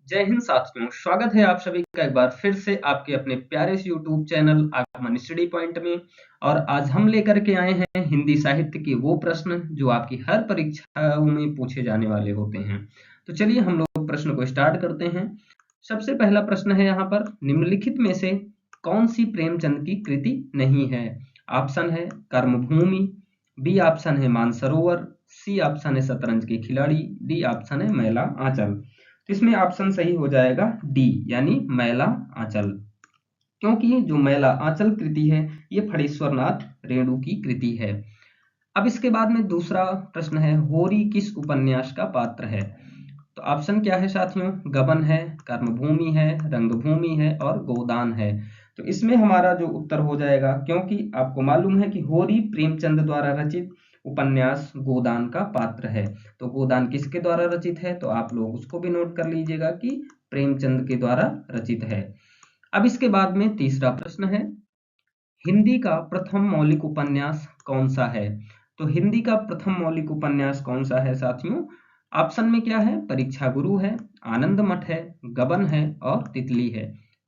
जय हिंद साथियों, स्वागत है आप सभी का एक बार फिर से आपके अपने प्यारे से यूट्यूब चैनल आगमन स्टडी पॉइंट में। और आज हम लेकर के आए हैं हिंदी साहित्य के वो प्रश्न जो आपकी हर परीक्षाओं में पूछे जाने वाले होते हैं। तो चलिए हम लोग प्रश्न को स्टार्ट करते हैं। सबसे पहला प्रश्न है यहाँ पर, निम्नलिखित में से कौन सी प्रेमचंद की कृति नहीं है? ऑप्शन है कर्मभूमि, बी ऑप्शन है मानसरोवर, सी ऑप्शन है शतरंज के खिलाड़ी, डी ऑप्शन है मैला आंचल। तो इसमें ऑप्शन सही हो जाएगा डी, यानी मैला आंचल, क्योंकि ये जो मैला आंचल कृति है ये फणीश्वर नाथ रेणु की कृति है। अब इसके बाद में दूसरा प्रश्न है, होरी किस उपन्यास का पात्र है? तो ऑप्शन क्या है साथियों? गबन है, कर्मभूमि है, रंगभूमि है और गोदान है। तो इसमें हमारा जो उत्तर हो जाएगा, क्योंकि आपको मालूम है कि होरी प्रेमचंद द्वारा रचित उपन्यास गोदान का पात्र है। तो गोदान किसके द्वारा रचित है? तो आप लोग उसको भी नोट कर लीजिएगा कि प्रेमचंद के द्वारा रचित है। अब इसके बाद में तीसरा प्रश्न है, हिंदी का प्रथम मौलिक उपन्यास कौन सा है? तो हिंदी का प्रथम मौलिक उपन्यास कौन सा है साथियों? ऑप्शन में क्या है? परीक्षा गुरु है, आनंद मठ है, गबन है और तितली है।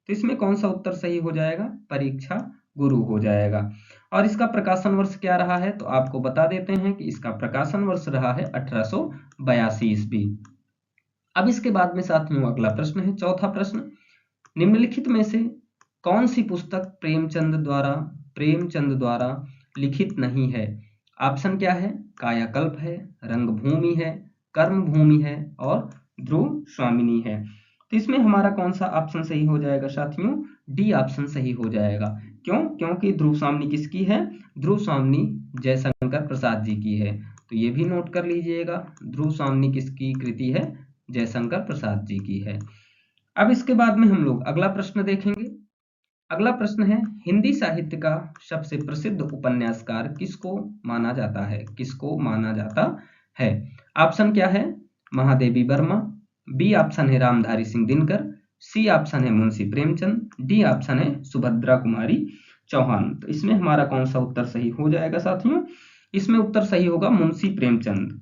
तो इसमें कौन सा उत्तर सही हो जाएगा? परीक्षा गुरु हो जाएगा। और इसका प्रकाशन वर्ष क्या रहा है? तो आपको बता देते हैं कि इसका प्रकाशन वर्ष रहा है 1882 ईस्वी। अब इसके बाद में साथियों अगला प्रश्न है, चौथा प्रश्न, निम्नलिखित में से कौन सी पुस्तक प्रेमचंद द्वारा लिखित नहीं है? ऑप्शन क्या है? कायाकल्प है, रंगभूमि है, कर्मभूमि है और ध्रुव स्वामिनी है। तो इसमें हमारा कौन सा ऑप्शन सही हो जाएगा साथियों? डी ऑप्शन सही हो जाएगा। क्यों? क्योंकि ध्रुव स्वामिनी किसकी है? ध्रुव स्वामिनी जयशंकर प्रसाद जी की है। तो ये भी नोट कर लीजिएगा, ध्रुव स्वामिनी किसकी कृति है? जयशंकर प्रसाद जी की है। अब इसके बाद में हम लोग अगला प्रश्न देखेंगे। अगला प्रश्न है, हिंदी साहित्य का सबसे प्रसिद्ध उपन्यासकार किसको माना जाता है? किसको माना जाता है? ऑप्शन क्या है? महादेवी वर्मा, बी ऑप्शन है रामधारी सिंह दिनकर, सी ऑप्शन है मुंशी प्रेमचंद, डी ऑप्शन है सुभद्रा कुमारी चौहान। तो इसमें हमारा कौन सा उत्तर सही हो जाएगा साथियों? इसमें उत्तर सही होगा मुंशी प्रेमचंद।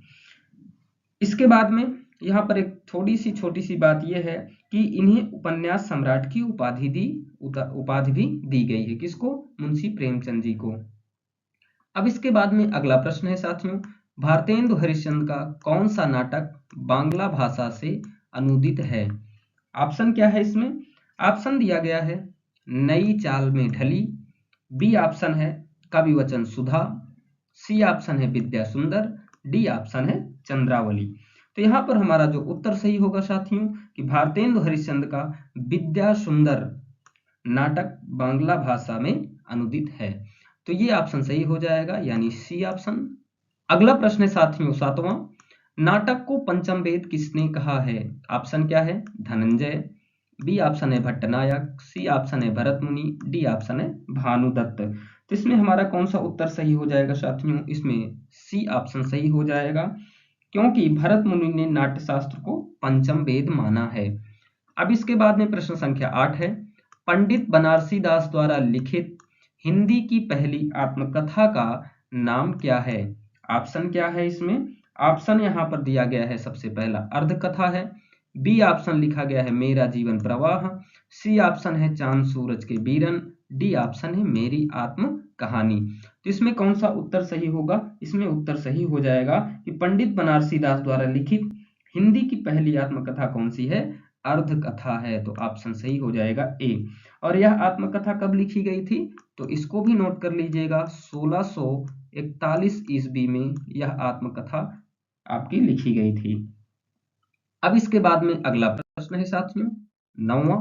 इसके बाद में यहाँ पर एक थोड़ी सी छोटी सी बात यह है कि इन्हें उपन्यास सम्राट की उपाधि भी दी गई है। किसको? मुंशी प्रेमचंद जी को। अब इसके बाद में अगला प्रश्न है साथियों, भारतेंदु हरिश्चंद्र का कौन सा नाटक बांग्ला भाषा से अनुदित है? ऑप्शन क्या है इसमें? ऑप्शन दिया गया है नई चाल में ढली, बी ऑप्शन है कवि वचन सुधा, सी ऑप्शन है विद्या सुंदर, डी ऑप्शन है चंद्रावली। तो यहाँ पर हमारा जो उत्तर सही होगा साथियों कि भारतेंदु हरिश्चंद्र का विद्या सुंदर नाटक बांग्ला भाषा में अनुदित है। तो ये ऑप्शन सही हो जाएगा, यानी सी ऑप्शन। अगला प्रश्न है साथियों सातवां, नाटक को पंचम वेद किसने कहा है? ऑप्शन क्या है? धनंजय, बी ऑप्शन है भट्टनायक, सी ऑप्शन है भरत मुनि, डी ऑप्शन है भानुदत्त। तो इसमें हमारा कौन सा उत्तर सही हो जाएगा साथियों? इसमें सी ऑप्शन सही हो जाएगा, क्योंकि भरत मुनि ने नाट्यशास्त्र को पंचम वेद माना है। अब इसके बाद में प्रश्न संख्या 8 है, पंडित बनारसी दास द्वारा लिखित हिंदी की पहली आत्मकथा का नाम क्या है? ऑप्शन क्या है इसमें? ऑप्शन यहाँ पर दिया गया है, सबसे पहला अर्धकथा है, बी ऑप्शन लिखा गया है मेरा जीवन प्रवाह, सी ऑप्शन है चांद सूरज के बीरन, डी ऑप्शन है मेरी आत्म कहानी। तो इसमें कौन सा उत्तर सही होगा? इसमें उत्तर सही हो जाएगा कि पंडित बनारसी दास द्वारा लिखित हिंदी की पहली आत्मकथा कौन सी है? अर्धकथा है। तो ऑप्शन सही हो जाएगा ए। और यह आत्मकथा कब लिखी गई थी? तो इसको भी नोट कर लीजिएगा, 1641 ईस्वी में यह आत्मकथा आपकी लिखी गई थी। अब इसके बाद में अगला प्रश्न है साथियों नौवां,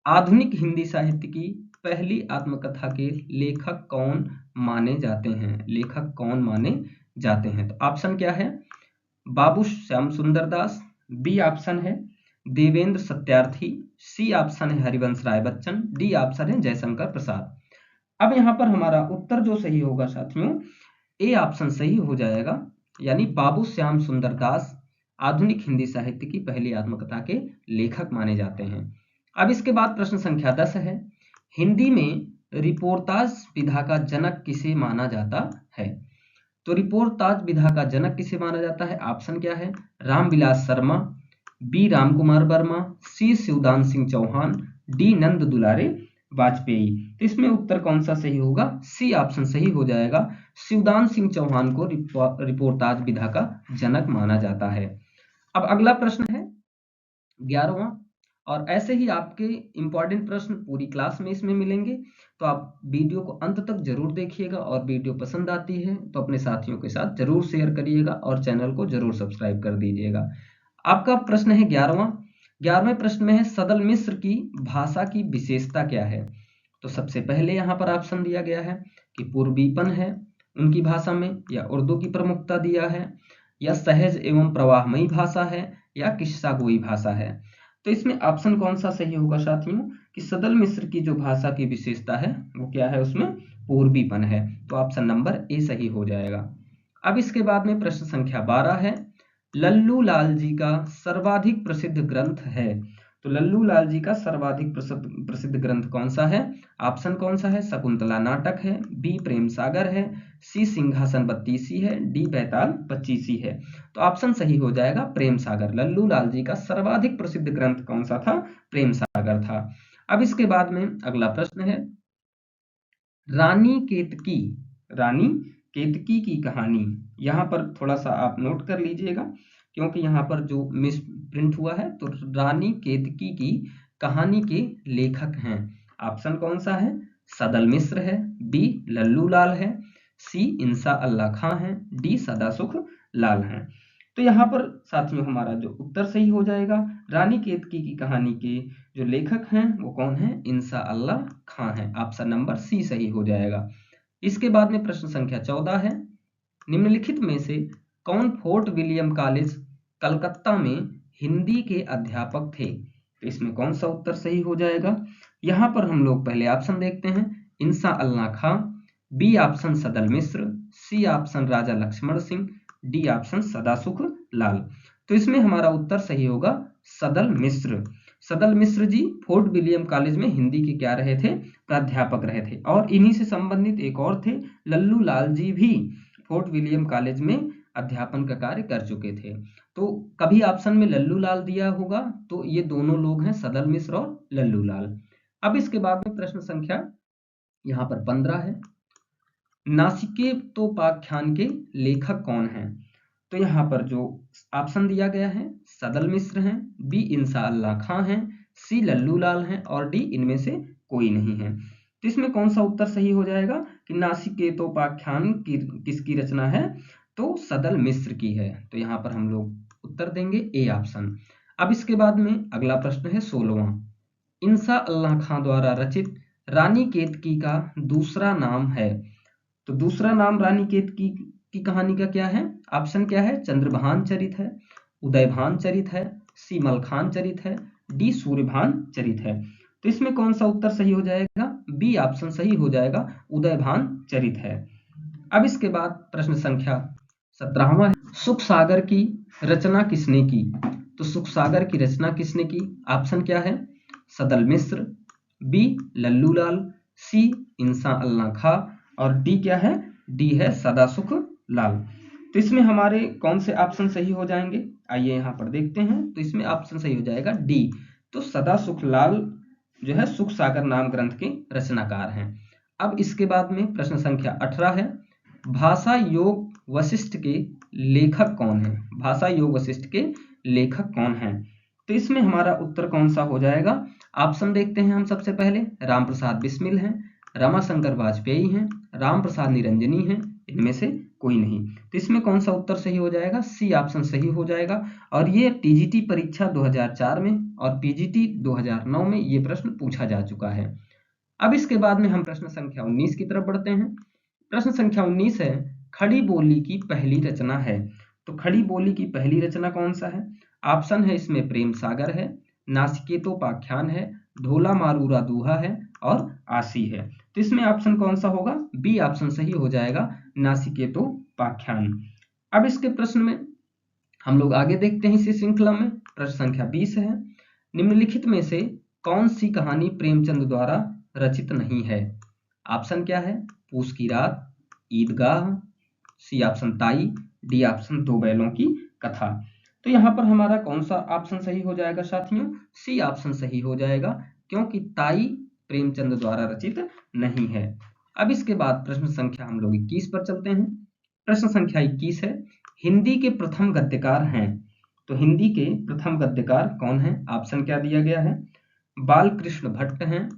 आधुनिक हिंदी साहित्य की पहली आत्मकथा के लेखक कौन माने जाते हैं? लेखक कौन माने जाते हैं? तो ऑप्शन क्या है? बाबू श्याम सुंदर दास, बी ऑप्शन है देवेंद्र सत्यार्थी, सी ऑप्शन है हरिवंश राय बच्चन, डी ऑप्शन है जयशंकर प्रसाद। अब यहाँ पर हमारा उत्तर जो सही होगा साथियों, ए ऑप्शन सही हो जाएगा, यानी बाबू श्याम सुंदर दास आधुनिक हिंदी साहित्य की पहली आत्मकथा के लेखक माने जाते हैं। अब इसके बाद प्रश्न संख्या 10 है, हिंदी में रिपोर्ताज विधा का जनक किसे माना जाता है? तो रिपोर्ताज विधा का जनक किसे माना जाता है? ऑप्शन क्या है? रामविलास शर्मा, बी राम कुमार वर्मा, सी शिवदान सिंह चौहान, डी नंद दुलारे वाजपेयी। तो इसमें उत्तर कौन सा सही होगा? सी ऑप्शन सही हो जाएगा। शिवदान सिंह चौहान को रिपोर्ताज विधा का जनक माना जाता है। अब अगला प्रश्न है 11वां, और ऐसे ही आपके इंपॉर्टेंट प्रश्न पूरी क्लास में इसमें मिलेंगे, तो आप वीडियो को अंत तक जरूर देखिएगा, और वीडियो पसंद आती है तो अपने साथियों के साथ जरूर शेयर करिएगा और चैनल को जरूर सब्सक्राइब कर दीजिएगा। आपका प्रश्न है 11वें प्रश्न में है सदल मिस्र की भाषा की विशेषता क्या है? तो सबसे पहले यहाँ पर ऑप्शन दिया गया है कि पूर्वीपन है उनकी भाषा में, या उर्दू की प्रमुखता दिया है, या सहज एवं प्रवाहमयी भाषा है, या किस्सा गोई भाषा है। तो इसमें ऑप्शन कौन सा सही होगा साथियों? कि सदल मिस्र की जो भाषा की विशेषता है वो क्या है? उसमें पूर्वीपन है। तो ऑप्शन नंबर ए सही हो जाएगा। अब इसके बाद में प्रश्न संख्या 12 है, लल्लू लाल जी का सर्वाधिक प्रसिद्ध ग्रंथ है। तो लल्लू लाल जी का सर्वाधिक प्रसिद्ध ग्रंथ कौन सा है? ऑप्शन कौन सा है? शकुंतला नाटक है, बी प्रेम सागर है, सी सिंहासन बत्तीसी है, डी बैताल पच्चीसी है। तो ऑप्शन सही हो जाएगा प्रेम सागर। लल्लू लाल जी का सर्वाधिक प्रसिद्ध ग्रंथ कौन सा था? प्रेम सागर था। अब इसके बाद में अगला प्रश्न है, रानी केतकी की कहानी। यहाँ पर थोड़ा सा आप नोट कर लीजिएगा, क्योंकि यहाँ पर जो मिस प्रिंट हुआ है, तो रानी केतकी की कहानी के लेखक हैं। ऑप्शन कौन सा है? सदल मिस्र है, बी लल्लू लाल है, सी इंसा अल्लाह खां है, डी सदासुख लाल है। तो यहाँ पर साथियों हमारा जो उत्तर सही हो जाएगा, रानी केतकी की कहानी के जो लेखक हैं वो कौन है? इंसा अल्लाह खां है। ऑप्शन नंबर सी सही हो जाएगा। इसके बाद में प्रश्न संख्या 14 है, निम्नलिखित में से कौन फोर्ट विलियम कॉलेज कलकत्ता में हिंदी के अध्यापक थे? तो इसमें कौन सा उत्तर सही हो जाएगा? यहाँ पर हम लोग पहले ऑप्शन देखते हैं, इंसा अल्लाह खां, बी ऑप्शन सदल मिस्र, सी ऑप्शन राजा लक्ष्मण सिंह, डी ऑप्शन सदासुख लाल। तो इसमें हमारा उत्तर सही होगा सदल मिस्र। सदल मिस्र जी फोर्ट विलियम कॉलेज में हिंदी के क्या रहे थे? प्राध्यापक रहे थे। और इन्हीं से संबंधित एक और थे, लल्लू लाल जी भी फोर्ट विलियम कॉलेज में अध्यापन का कार्य कर चुके थे। तो कभी ऑप्शन में लल्लू लाल दिया होगा, तो ये दोनों लोग हैं, सदल मिस्र और लल्लू लाल। अब इसके बाद में प्रश्न संख्या यहाँ पर 15 है, नासिकेतोपाख्यान के लेखक कौन हैं? तो यहाँ पर जो ऑप्शन दिया गया है, सदल मिस्र हैं, बी इंसा अल्लाह खां हैं, सी लल्लू लाल हैं, और डी इनमें से कोई नहीं है। तो इसमें कौन सा उत्तर सही हो जाएगा कि नासिकेतोपाख्यान किसकी रचना है? तो सदल मिस्र की है। तो यहाँ पर हम लोग उत्तर देंगे ए ऑप्शन। अब इसके बाद में अगला प्रश्न है 16वां, इंसा अल्लाह खां द्वारा रचित रानी केतकी का दूसरा नाम है। तो दूसरा नाम रानी केतकी की कहानी का क्या है? ऑप्शन क्या है? चंद्रभान चरित है, उदयभान चरित है, सी मलखान चरित है, डी सूर्यभान चरित है। तो इसमें कौन सा उत्तर सही हो जाएगा? बी ऑप्शन सही हो जाएगा, उदयभान चरित है। अब इसके बाद प्रश्न संख्या 17वां है, सुख सागर की रचना किसने की? तो सुख सागर की रचना किसने की? ऑप्शन क्या है? सदल मिस्र, बी लल्लू लाल, सी इंसा अल्लाह खां, और डी क्या है? डी है सदासुख लाल। तो इसमें हमारे कौन से ऑप्शन सही हो जाएंगे? आइए यहाँ पर देखते हैं। तो इसमें ऑप्शन सही हो जाएगा डी। तो सदासुख लाल जो है सुख सागर नाम ग्रंथ के रचनाकार हैं। अब इसके बाद में प्रश्न संख्या 18 है, भाषा योग वशिष्ठ के लेखक कौन है? भाषा योग वशिष्ठ के लेखक कौन है? तो इसमें हमारा उत्तर कौन सा हो जाएगा? ऑप्शन देखते हैं हम सबसे पहले, राम प्रसाद बिस्मिल हैं, रमाशंकर वाजपेयी हैं, राम प्रसाद निरंजनी हैं, इनमें से कोई नहीं। तो इसमें कौन सा उत्तर सही हो जाएगा? सी ऑप्शन सही हो जाएगा। और ये टीजीटी परीक्षा 2004 में और पीजीटी 2009 में ये प्रश्न पूछा जा चुका है। अब इसके बाद में हम प्रश्न संख्या 19 की तरफ बढ़ते हैं। प्रश्न संख्या 19 है, खड़ी बोली की पहली रचना है। तो खड़ी बोली की पहली रचना कौन सा है? ऑप्शन है इसमें प्रेम सागर है, नासिकेतोपाख्यान है, ढोला मारूरा दूहा है, और आसी है। तो इसमें ऑप्शन कौन सा होगा? बी ऑप्शन सही हो जाएगा, नासिकेतोपाख्यान। अब इसके प्रश्न में हम लोग आगे देखते हैं इसी श्रृंखला में। प्रश्न संख्या 20 है, निम्नलिखित में से कौन सी कहानी प्रेमचंद द्वारा रचित नहीं है? ऑप्शन क्या है? पूस की रात, ईदगाह, सी ऑप्शन ताई, डी ऑप्शन दो बैलों की कथा। तो यहाँ पर हमारा कौन सा ऑप्शन सही हो जाएगा साथियों? सी ऑप्शन सही हो जाएगा, क्योंकि ताई प्रेमचंद द्वारा रचित नहीं है। अब इसके बाद प्रश्न संख्या हम लोग 21 पर चलते हैं। प्रश्न संख्या 21 है, हिंदी के प्रथम गद्यकार हैं। तो हिंदी के प्रथम गद्यकार कौन है? ऑप्शन क्या दिया गया है? बालकृष्ण भट्ट हैं,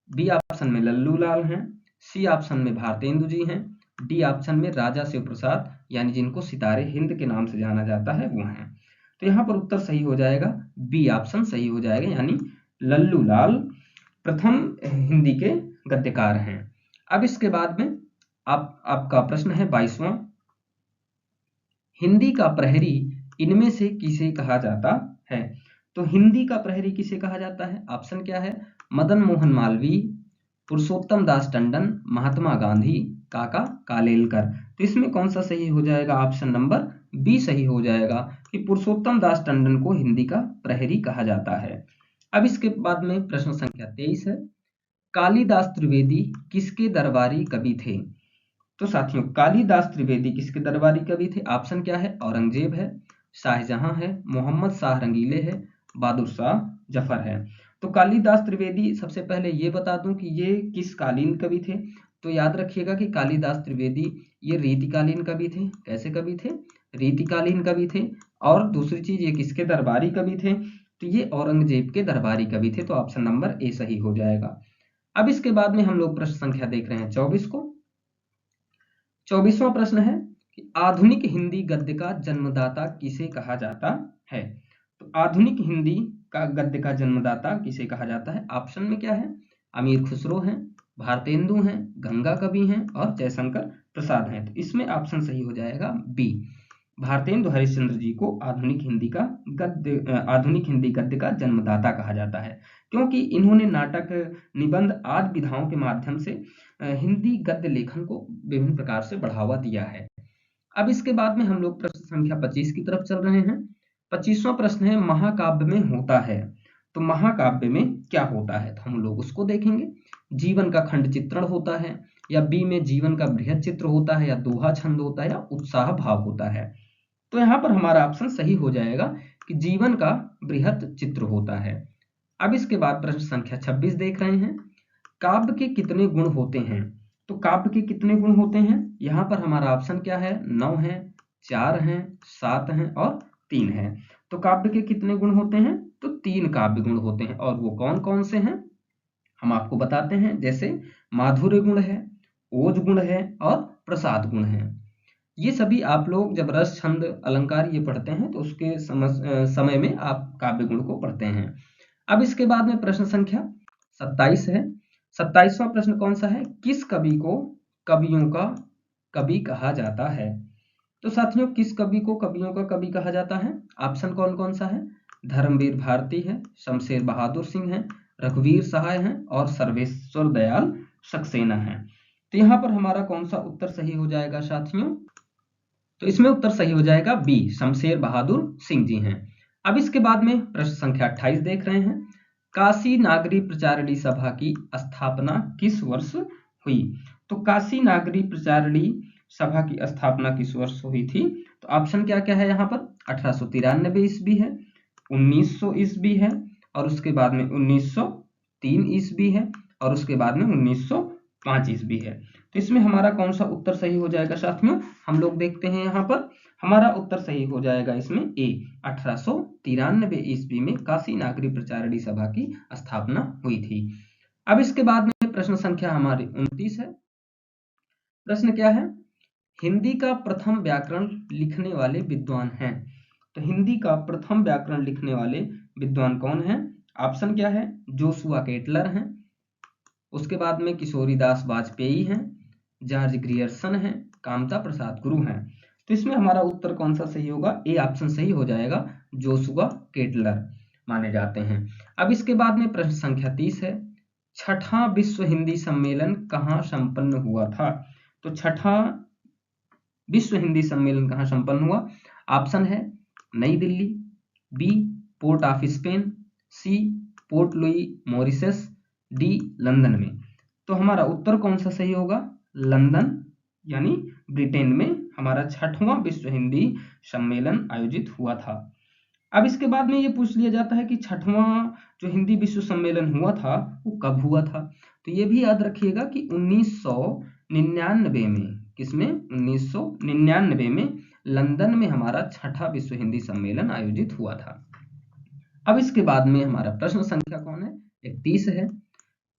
बी ऑप्शन में लल्लू लाल हैं, सी ऑप्शन में भारतेंदु जी हैं, डी ऑप्शन में राजा शिव प्रसाद यानी जिनको सितारे हिंद के नाम से जाना जाता है वो हैं। तो यहाँ पर उत्तर सही हो जाएगा, बी ऑप्शन सही हो जाएगा, यानी लल्लू लाल प्रथम हिंदी के गद्यकार हैं। अब इसके बाद में आपका प्रश्न है 22वां, हिंदी का प्रहरी इनमें से किसे कहा जाता है? तो हिंदी का प्रहरी किसे कहा जाता है? ऑप्शन क्या है? मदन मोहन मालवीय, पुरुषोत्तम दास टंडन, महात्मा गांधी, काका कालेलकर। तो इसमें कौन सा सही हो जाएगा? ऑप्शन नंबर बी सही हो जाएगा कि पुरुषोत्तम दास टंडन को हिंदी का प्रहरी कहा जाता है। अब इसके बाद में प्रश्न संख्या 23 है, कालिदास त्रिवेदी किसके दरबारी कवि थे? तो साथियों कालिदास त्रिवेदी किसके दरबारी कवि थे? ऑप्शन क्या है? औरंगजेब है, शाहजहां है, मोहम्मद शाह रंगीले है, बहादुर शाह जफर है। तो कालिदास त्रिवेदी, सबसे पहले ये बता दूं कि ये किस कालीन कवि थे। तो याद रखिएगा कि कालिदास त्रिवेदी ये रीतिकालीन कवि थे। कैसे कवि थे? रीतिकालीन कवि थे। और दूसरी चीज, ये किसके दरबारी कवि थे? तो ये औरंगजेब के दरबारी कवि थे। तो ऑप्शन नंबर ए सही हो जाएगा। अब इसके बाद में हम लोग प्रश्न संख्या देख रहे हैं 24 को। 24वां प्रश्न है कि आधुनिक हिंदी गद्य का जन्मदाता किसे कहा जाता है? तो आधुनिक हिंदी का गद्य का जन्मदाता किसे कहा जाता है? ऑप्शन में क्या है? अमीर खुसरो हैं, भारतेंदु हैं, गंगा कवि हैं और जयशंकर प्रसाद हैं। तो इसमें ऑप्शन सही हो जाएगा बी, भारतेंदु हरिश्चंद्र जी को आधुनिक हिंदी गद्य का जन्मदाता कहा जाता है, क्योंकि इन्होंने नाटक, निबंध आदि विधाओं के माध्यम से हिंदी गद्य लेखन को विभिन्न प्रकार से बढ़ावा दिया है। अब इसके बाद में हम लोग प्रश्न संख्या 25 की तरफ चल रहे हैं। 25वां प्रश्न है, महाकाव्य में होता है। तो महाकाव्य में क्या होता है? तो हम लोग उसको देखेंगे। जीवन का खंड चित्रण होता है, या बी में जीवन का बृहद चित्र होता है, या दोहा छंद होता है, या उत्साह भाव होता है। तो यहाँ पर हमारा ऑप्शन सही हो जाएगा कि जीवन का बृहद चित्र होता है। अब इसके बाद प्रश्न संख्या 26 देख रहे हैं, काव्य के कितने गुण होते हैं? तो काव्य के कितने गुण होते हैं? यहाँ पर हमारा ऑप्शन क्या है? 9 है, 4 हैं, 7 हैं और 3 हैं। तो काव्य के कितने गुण होते हैं? तो 3 काव्य गुण होते हैं। और वो कौन कौन से हैं हम आपको बताते हैं। जैसे माधुर्य गुण है, ओज गुण है और प्रसाद गुण है। ये सभी आप लोग जब रस, छंद, अलंकार ये पढ़ते हैं तो उसके समय में आप काव्य गुण को पढ़ते हैं। अब इसके बाद में प्रश्न संख्या 27 है। 27वां प्रश्न कौन सा है? किस कवि को कवियों का कवि कहा जाता है? तो साथियों किस कवि को कवियों का कवि कहा जाता है? ऑप्शन कौन कौन सा है? धर्मवीर भारती है, शमशेर बहादुर सिंह है, रघुवीर सहाय हैं और सर्वेश्वर दयाल सक्सेना है। तो यहाँ पर हमारा कौन सा उत्तर सही हो जाएगा साथियों? तो इसमें उत्तर सही हो जाएगा बी, शमशेर बहादुर सिंह जी हैं। अब इसके बाद में प्रश्न संख्या 28 देख रहे हैं, काशी नागरी प्रचारणी सभा की स्थापना किस वर्ष हुई? तो काशी नागरी प्रचारणी सभा की स्थापना किस वर्ष हुई थी? तो ऑप्शन क्या क्या है यहाँ पर? 1893 ईस्वी है, 1900 ईस्वी है और उसके बाद में 1903 ईस्वी है और उसके बाद में 1905 ईस्वी है। तो इसमें हमारा कौन सा उत्तर सही हो जाएगा साथियों? हम लोग देखते हैं यहाँ पर हमारा उत्तर सही हो जाएगा इसमें ए, 1893 ईस्वी में काशी नागरी प्रचारणी सभा की स्थापना हुई थी। अब इसके बाद में प्रश्न संख्या हमारी 29 है। प्रश्न क्या है? हिंदी का प्रथम व्याकरण लिखने वाले विद्वान हैं। तो हिंदी का प्रथम व्याकरण लिखने वाले विद्वान कौन हैं? ऑप्शन क्या है? जोशुआ केटलर हैं, उसके बाद में किशोरीदास वाजपेयी हैं, जॉर्ज ग्रियर्सन हैं, कामता प्रसाद गुरु हैं। तो इसमें हमारा उत्तर कौन सा सही होगा? ए ऑप्शन सही हो जाएगा, जोशुआ केटलर माने जाते हैं। अब इसके बाद में प्रश्न संख्या 30 है, छठा विश्व हिंदी सम्मेलन कहाँ संपन्न हुआ था? तो छठा विश्व हिंदी सम्मेलन कहाँ संपन्न हुआ? ऑप्शन है New Delhi, B Port of Spain, C Port Louis Mauritius, D London में। तो हमारा उत्तर कौन सा सही होगा? लंदन यानी ब्रिटेन में हमारा छठवां विश्व हिंदी सम्मेलन आयोजित हुआ था। अब इसके बाद में ये पूछ लिया जाता है कि छठवां जो हिंदी विश्व सम्मेलन हुआ था वो कब हुआ था। तो ये भी याद रखिएगा कि 1999 में, किसमें, 1999 में लंदन में हमारा छठा विश्व हिंदी सम्मेलन आयोजित हुआ था। अब इसके बाद में हमारा प्रश्न संख्या कौन है, 31 है।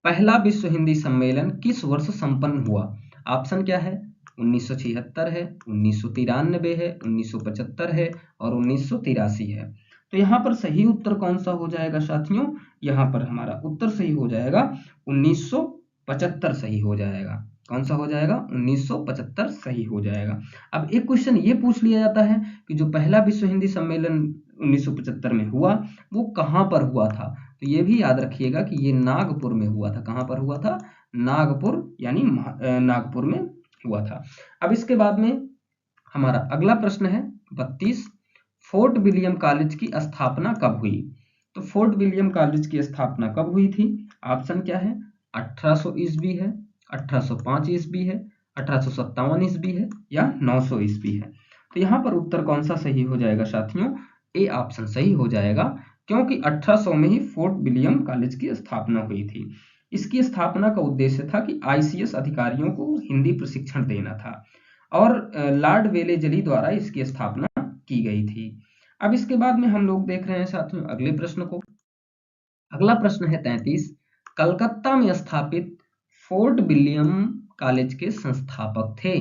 पहला विश्व हिंदी सम्मेलन किस वर्ष संपन्न हुआ? ऑप्शन क्या है, 1976 है, 1993 है, 1975 है और 1983 है। तो यहाँ पर सही उत्तर कौन सा हो जाएगा साथियों? यहाँ पर हमारा उत्तर सही हो जाएगा 1975 सही हो जाएगा। कौन सा हो जाएगा? 1975 सही हो जाएगा। अब एक क्वेश्चन ये पूछ लिया जाता है कि जो पहला विश्व हिंदी सम्मेलन 1975 में हुआ वो कहाँ पर हुआ था? तो ये भी याद रखिएगा कि ये नागपुर में हुआ था। कहाँ पर हुआ था? नागपुर, यानी नागपुर में हुआ था। अब इसके बाद में हमारा अगला प्रश्न है 32, फोर्ट विलियम कॉलेज की स्थापना कब हुई? तो फोर्ट विलियम कॉलेज की स्थापना कब हुई थी? ऑप्शन क्या है, 1800 ईस्वी है, 1805 ईस्वी है, 1857 ईस्वी है या 900 ईस्वी है। तो यहाँ पर उत्तर कौन सा सही हो जाएगा साथियों? ए ऑप्शन सही हो जाएगा, क्योंकि 1800 में ही फोर्ट विलियम कॉलेज की स्थापना हुई थी। इसकी स्थापना का उद्देश्य था कि आईसीएस अधिकारियों को हिंदी प्रशिक्षण देना था और लॉर्ड वेलेजली द्वारा इसकी स्थापना की गई थी। अब इसके बाद में हम लोग देख रहे हैं साथियों अगले प्रश्न को। अगला प्रश्न है 33, कलकत्ता में स्थापित फोर्ट विलियम कॉलेज के संस्थापक थे।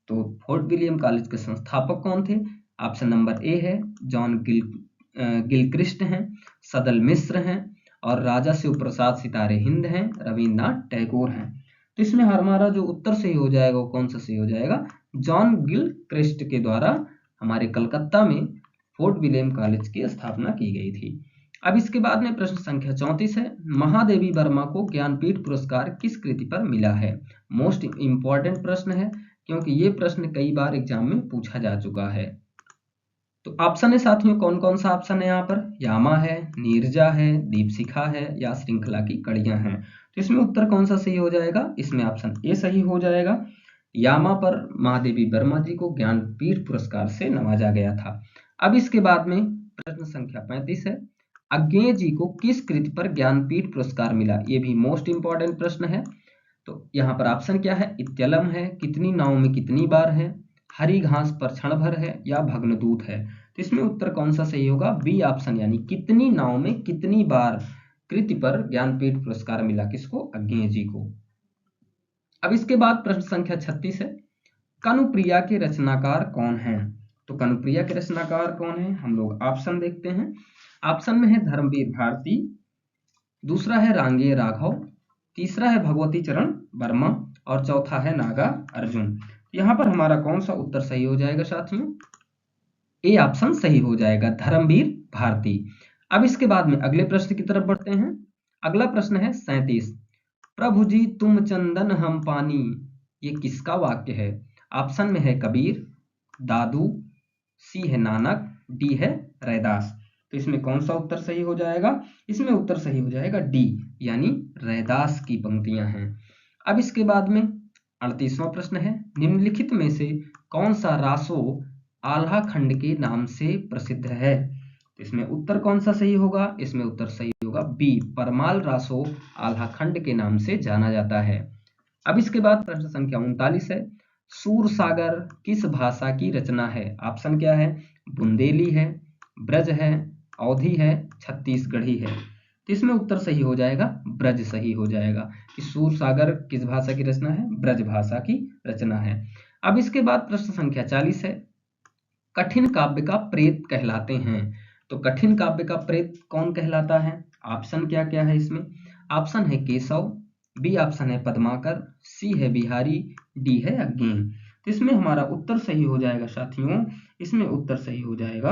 तो फोर्ट विलियम कॉलेज के संस्थापक कौन थे? ऑप्शन नंबर ए है जॉन गिलक्रिस्ट हैं, सदल मिश्र हैं और राजा शिव प्रसाद सितारे हिंद हैं, रविन्द्रनाथ टैगोर हैं। तो इसमें हमारा जो उत्तर सही हो जाएगा वो कौन सा सही हो जाएगा? जॉन गिलक्रिस्ट के द्वारा हमारे कलकत्ता में फोर्ट विलियम कॉलेज की स्थापना की गई थी। अब इसके बाद में प्रश्न संख्या 34 है, महादेवी वर्मा को ज्ञानपीठ पुरस्कार किस कृति पर मिला है? मोस्ट इंपॉर्टेंट प्रश्न है, क्योंकि ये प्रश्न कई बार एग्जाम में पूछा जा चुका है। तो ऑप्शन है साथियों, कौन कौन सा ऑप्शन है यहाँ पर? यामा है, नीरजा है, दीपशिखा है या श्रृंखला की कड़ियां हैं। तो इसमें उत्तर कौन सा सही हो जाएगा? इसमें ऑप्शन ए सही हो जाएगा। यामा पर महादेवी वर्मा जी को ज्ञानपीठ पुरस्कार से नवाजा गया था। अब इसके बाद में प्रश्न संख्या 35 है, अज्ञेय जी को किस कृति पर ज्ञानपीठ पुरस्कार मिला? ये भी मोस्ट इंपॉर्टेंट प्रश्न है। तो यहाँ पर ऑप्शन क्या है? इत्यलम है, कितनी नाव में कितनी बार है, हरी घास पर क्षण भर है या भग्नदूत है। तो इसमें उत्तर कौन सा सही होगा? बी ऑप्शन, यानी कितनी नाव में कितनी बार कृति पर ज्ञानपीठ पुरस्कार मिला किसको? अज्ञेय जी को। अब इसके बाद प्रश्न संख्या 36 है, कनुप्रिया के रचनाकार कौन हैं? तो कनुप्रिया के रचनाकार कौन है? हम लोग ऑप्शन देखते हैं। ऑप्शन में है धर्मवीर भारती, दूसरा है रांगेय राघव, तीसरा है भगवती चरण वर्मा और चौथा है नागा अर्जुन। यहाँ पर हमारा कौन सा उत्तर सही हो जाएगा साथियों? ए ऑप्शन सही हो जाएगा, धर्मवीर भारती। अब इसके बाद में अगले प्रश्न की तरफ बढ़ते हैं। अगला प्रश्न है 37, प्रभु जी तुम चंदन हम पानी, ये किसका वाक्य है? ऑप्शन में है कबीर, दादू, सी है नानक, डी है रैदास। तो इसमें कौन सा उत्तर सही हो जाएगा? इसमें उत्तर सही हो जाएगा डी, यानी रैदास की पंक्तियां हैं। अब इसके बाद में 38वां प्रश्न है, निम्नलिखित में से कौन सा रासो आल्हा खंड के नाम से प्रसिद्ध है? तो इसमें उत्तर कौन सा सही होगा? इसमें उत्तर सही होगा बी, परमाल रासो आल्हा खंड के नाम से जाना जाता है। अब इसके बाद प्रश्न संख्या 39 है, सूर सागर किस भाषा की रचना है? ऑप्शन क्या है? बुंदेली है, ब्रज है, अवधी है, छत्तीसगढ़ी है। तो इसमें उत्तर सही हो जाएगा ब्रज सही हो जाएगा कि सूर सागर किस भाषा की रचना है? ब्रज भाषा की रचना है। अब इसके बाद प्रश्न संख्या 40 है, कठिन काव्य का प्रेत कहलाते हैं। तो कठिन काव्य का प्रेत कौन कहलाता है? ऑप्शन क्या क्या है इसमें? ऑप्शन है केशव, बी ऑप्शन है पद्माकर, सी है बिहारी, डी है अज्ञेय। तो इसमें हमारा उत्तर सही हो जाएगा साथियों, इसमें उत्तर सही हो जाएगा,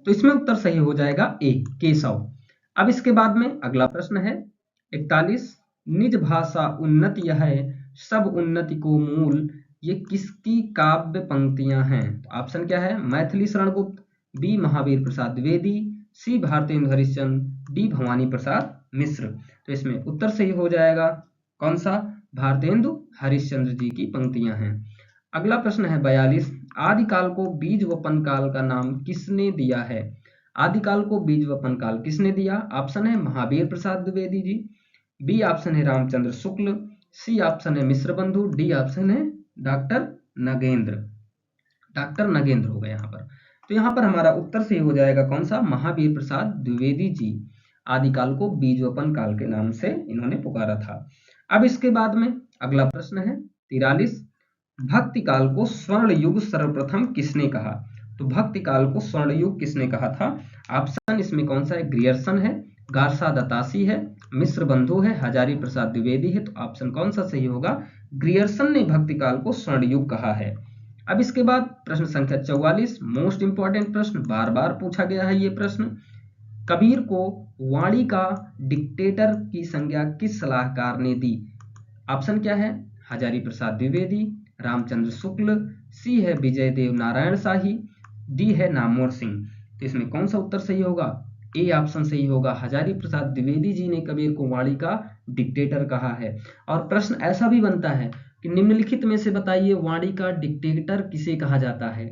तो इसमें उत्तर सही हो जाएगा ए, केशव। अब इसके बाद में अगला प्रश्न है 41, निज भाषा उन्नति यह सब उन्नति को मूल, ये किसकी काव्य पंक्तियां हैं? तो ऑप्शन क्या है? मैथिली शरण गुप्त, बी महावीर प्रसाद द्विवेदी, सी भारतेंदु हरिश्चंद्र, डी भवानी प्रसाद मिश्र। तो इसमें उत्तर सही हो जाएगा कौन सा? भारतेंदु हरिश्चंद्र जी की पंक्तियां हैं। अगला प्रश्न है 42, आदिकाल को बीज वपन काल का नाम किसने दिया है? आदिकाल को बीज वपन काल किसने दिया? ऑप्शन है महावीर प्रसाद द्विवेदी जी, बी ऑप्शन है रामचंद्र शुक्ल, सी ऑप्शन है मिश्र बंधु, डी ऑप्शन है डॉक्टर नगेंद्र। डॉक्टर नगेंद्र होगा यहाँ पर। तो यहाँ पर हमारा उत्तर सही हो जाएगा कौन सा? महावीर प्रसाद द्विवेदी जी आदिकाल को बीज वपन काल के नाम से इन्होंने पुकारा था। अब इसके बाद में अगला प्रश्न है 43, भक्ति काल को स्वर्ण युग सर्वप्रथम किसने कहा? तो भक्ति काल को स्वर्ण युग किसने कहा था? ऑप्शन इसमें कौन सा है? ग्रियर्सन है, गारसा दत्तासी है, मिश्र बंधु है, हजारी प्रसाद द्विवेदी है। तो ऑप्शन कौन सा सही होगा? ग्रियर्सन ने भक्ति काल को स्वर्ण युग कहा है। अब इसके बाद प्रश्न संख्या 44, मोस्ट इंपॉर्टेंट प्रश्न, बार बार पूछा गया है ये प्रश्न। कबीर को वाणी का डिक्टेटर की संज्ञा किस सलाहकार ने दी? ऑप्शन क्या है? हजारी प्रसाद द्विवेदी, रामचंद्र शुक्ल, सी है विजय देव नारायण शाही, डी है नामवर सिंह। तो इसमें कौन सा उत्तर सही होगा? ए ऑप्शन सही होगा। हजारी प्रसाद द्विवेदी जी ने कबीर को वाणी का डिक्टेटर कहा है। और प्रश्न ऐसा भी बनता है कि निम्नलिखित में से बताइए वाणी का डिक्टेटर किसे कहा जाता है?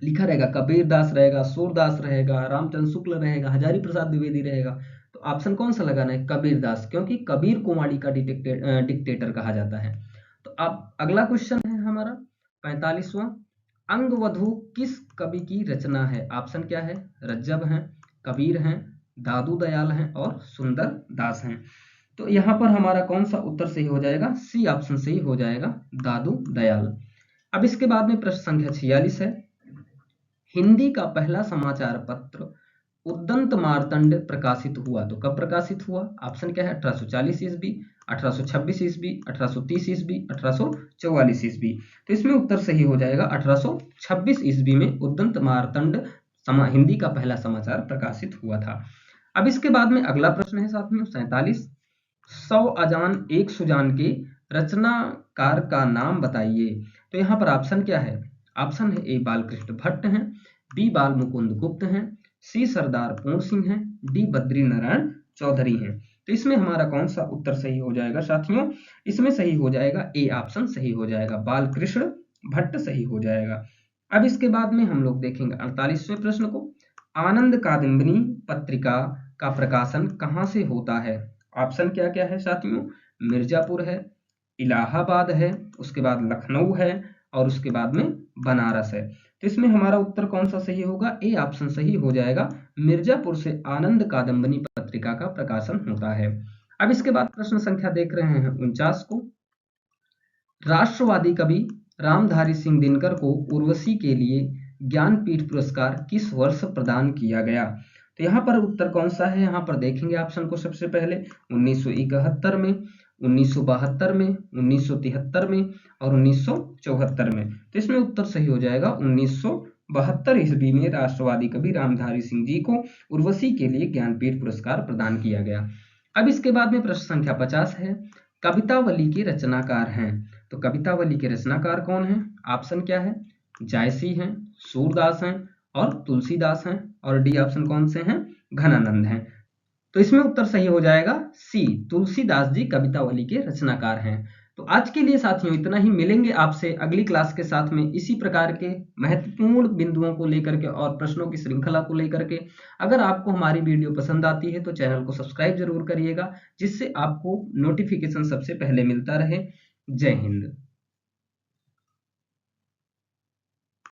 लिखा रहेगा कबीर दास रहेगा, सूरदास रहेगा, रामचंद्र शुक्ल रहेगा, हजारी प्रसाद द्विवेदी रहेगा। तो ऑप्शन कौन सा लगाना है? कबीर दास, क्योंकि कबीर को वाणी का डिक्टेटर कहा जाता है। तो अब अगला क्वेश्चन है हमारा 45वां, अंगवधु किस कवि की रचना है? ऑप्शन क्या है? रज्जब हैं, कबीर हैं, दादू दयाल हैं और सुंदर दास हैं। तो यहाँ पर हमारा कौन सा उत्तर सही हो जाएगा? सी ऑप्शन सही हो जाएगा, दादू दयाल। अब इसके बाद में प्रश्न संख्या 46 है, हिंदी का पहला समाचार पत्र उद्दंत मार्तंड प्रकाशित हुआ। तो कब प्रकाशित हुआ? ऑप्शन क्या है? 1840 ईस्वी, 1826 ईस्वी, 1830 ईस्वी, 1844 ईस्वी। तो इसमें उत्तर सही हो जाएगा 1826 ईस्वी में उद्दंत मार्तंड हिंदी का पहला समाचार प्रकाशित हुआ था। अब इसके बाद में अगला प्रश्न है साथियों 47, 100 अजान एक सुजान के रचनाकार का नाम बताइए। तो यहाँ पर ऑप्शन क्या है? ऑप्शन है ए बालकृष्ण भट्ट हैं, बी बाल मुकुंद गुप्त हैं, सी सरदार पूर्ण सिंह हैं, डी बद्री नारायण चौधरी हैं। तो इसमें हमारा कौन सा उत्तर सही हो जाएगा साथियों? इसमें सही हो जाएगा ए ऑप्शन सही हो जाएगा, बालकृष्ण भट्ट सही हो जाएगा। अब इसके बाद में हम लोग देखेंगे 48वें प्रश्न को, आनंद कादम्बिनी पत्रिका का प्रकाशन कहाँ से होता है? ऑप्शन क्या क्या है साथियों? मिर्जापुर है, इलाहाबाद है, उसके बाद लखनऊ है और उसके बाद में बनारस है। तो इसमें हमारा उत्तर कौन सा सही होगा? ए ऑप्शन सही हो जाएगा, मिर्जापुर से आनंद कादम्बिनी पत्रिका का प्रकाशन होता है। अब इसके बाद प्रश्न संख्या देख रहे हैं 49 को, राष्ट्रवादी कवि रामधारी सिंह दिनकर को उर्वशी के लिए ज्ञानपीठ पुरस्कार किस वर्ष प्रदान किया गया? तो यहाँ पर उत्तर कौन सा है? यहाँ पर देखेंगे ऑप्शन को सबसे पहले 1971 में, 1972 में, 1973 में और 1974 में। तो इसमें उत्तर सही हो जाएगा 1972 ईस्वी में राष्ट्रवादी कवि रामधारी सिंह जी को उर्वशी के लिए ज्ञानपीठ पुरस्कार प्रदान किया गया। अब इसके बाद में प्रश्न संख्या 50 है, कवितावली के रचनाकार हैं। तो कवितावली के रचनाकार कौन है? ऑप्शन क्या है? जायसी हैं, सूरदास हैं और तुलसीदास हैं और डी ऑप्शन कौन से हैं? घनानंद हैं। तो इसमें उत्तर सही हो जाएगा सी, तुलसीदास जी कवितावली के रचनाकार हैं। तो आज के लिए साथियों इतना ही, मिलेंगे आपसे अगली क्लास के साथ में इसी प्रकार के महत्वपूर्ण बिंदुओं को लेकर के और प्रश्नों की श्रृंखला को लेकर के। अगर आपको हमारी वीडियो पसंद आती है तो चैनल को सब्सक्राइब जरूर करिएगा, जिससे आपको नोटिफिकेशन सबसे पहले मिलता रहे। जय हिंद।